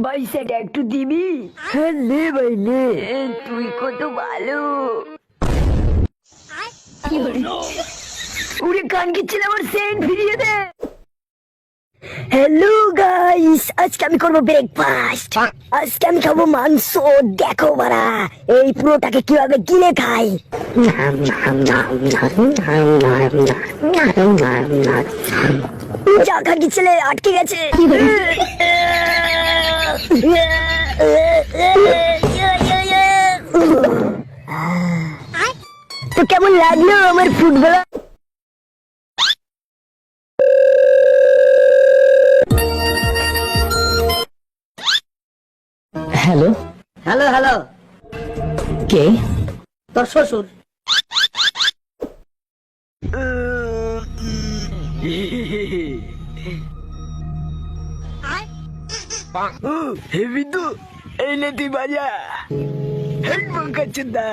ভাই সেটা একটু দিবি? হ্যাঁ নে ভাই নে, তুই কত ভালো। উড়ে কান কিচ্ছিল, আমার সেন্ট ফিরিয়ে দে। হ্যালো গাইস, আজকে আমি করবো ব্রেকফাস্ট। আজকে আমি খাবো মাংস। দেখো বাড়া, এই পুরোটাকে কিভাবে গিলে খাই। যা খান কিচ্ছিলে, আটকে গেছে। তো কেমন লাগলো আমার ফুটবল? হ্যালো, হ্যালো হ্যালো, কে? তোর শ্বশুর। হেবি তো, এই নে তুই বাজা। হেডফোন খাচ্ছেন দা,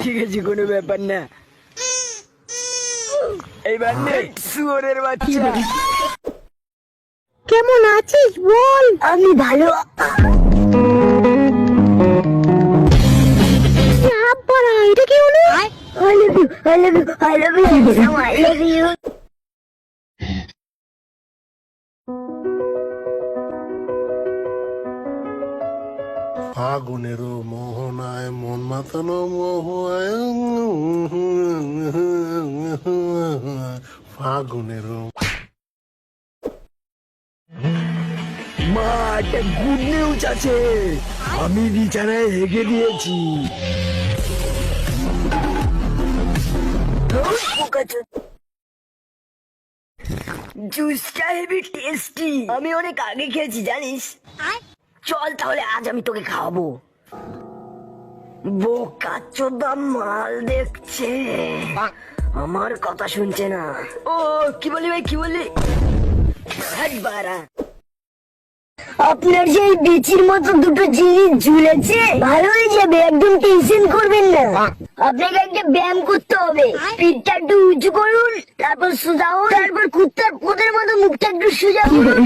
ঠিক আছে কোনো ব্যাপার না। এইবার নে শুয়োরের বাচ্চা। কেমন আছিস বল? আমি ভালো। এটা কি হলো? I love you, I love you, I love you, I love you. ফাগুনের মোহনায় মন মাতানো মোহায় ফাগুনের মা, একটা গুড নিউজ আছে। আমি বিছানায় হেগে দিয়েছি। জুসটা হেবি টেস্টি। আমি অনেক আগে খেয়েছি জানিস। চল তাহলে আজ আমি তোকে খাওয়াবো। বোকা চোদা মাল দেখছে, আমার কথা শুনছে না। ও কি বলি ভাই, কি বলি? আপনার যে বিচির মতো দুটো জিনিস ঝুলেছে, ভালো হয়ে যাবে, একদম টেনশন করবেন না। আপনাকে একটা ব্যায়াম করতে হবে। পিঠটা একটু উঁচু করুন, তারপর সোজা হন, তারপর কুত্তার পোদের মতো মুখটা একটু সোজা করুন।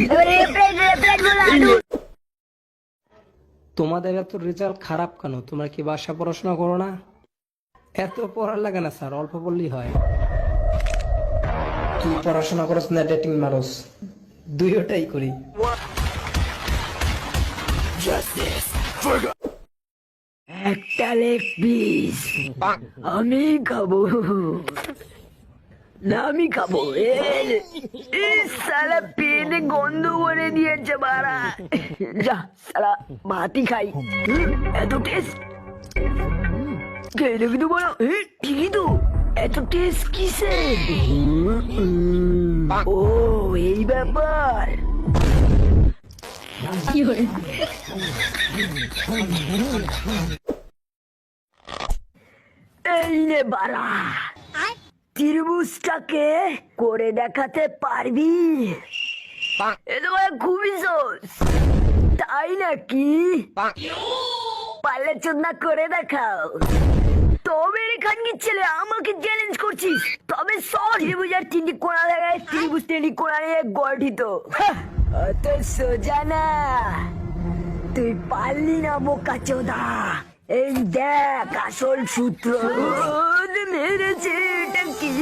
তোমাদের এত রেজাল্ট খারাপ কেন? তোমরা কি বাসা পড়াশোনা করো না? এত পড়ার লাগে না স্যার, অল্প পড়লেই হয়। তুই পড়াশোনা করস না ডেটিং মারস? দুইটাই করি। একটা লেগ পিস আমি খাবো না, আমি খাবো। সালা পেটে গন্ধ করে দিয়েছে বাড়া। যা সালা ভাতই খাই। এত টেস্ট খেয়ে দেখি তো বলো। ঠিকই তো, এত টেস্ট কিসে? ও এই ব্যাপার। এই নে বাড়া, ত্রিভুজটাকে করে দেখাতে পারবি? এ তো ভাই খুবই সহজ। তাই নাকি? পারলে চোদনা করে দেখাও। তবে এখানকার ছেলে আমাকে চ্যালেঞ্জ করছিস? তবে সব ত্রিভুজের তিনটি কোণা দেখায়, ত্রিভুজ তিনটি কোণা নিয়ে গঠিত। অত সোজা না, তুই পারলি না বোকা চোদা। এই দেখ আসল সূত্র। মেরেছে এটা কি?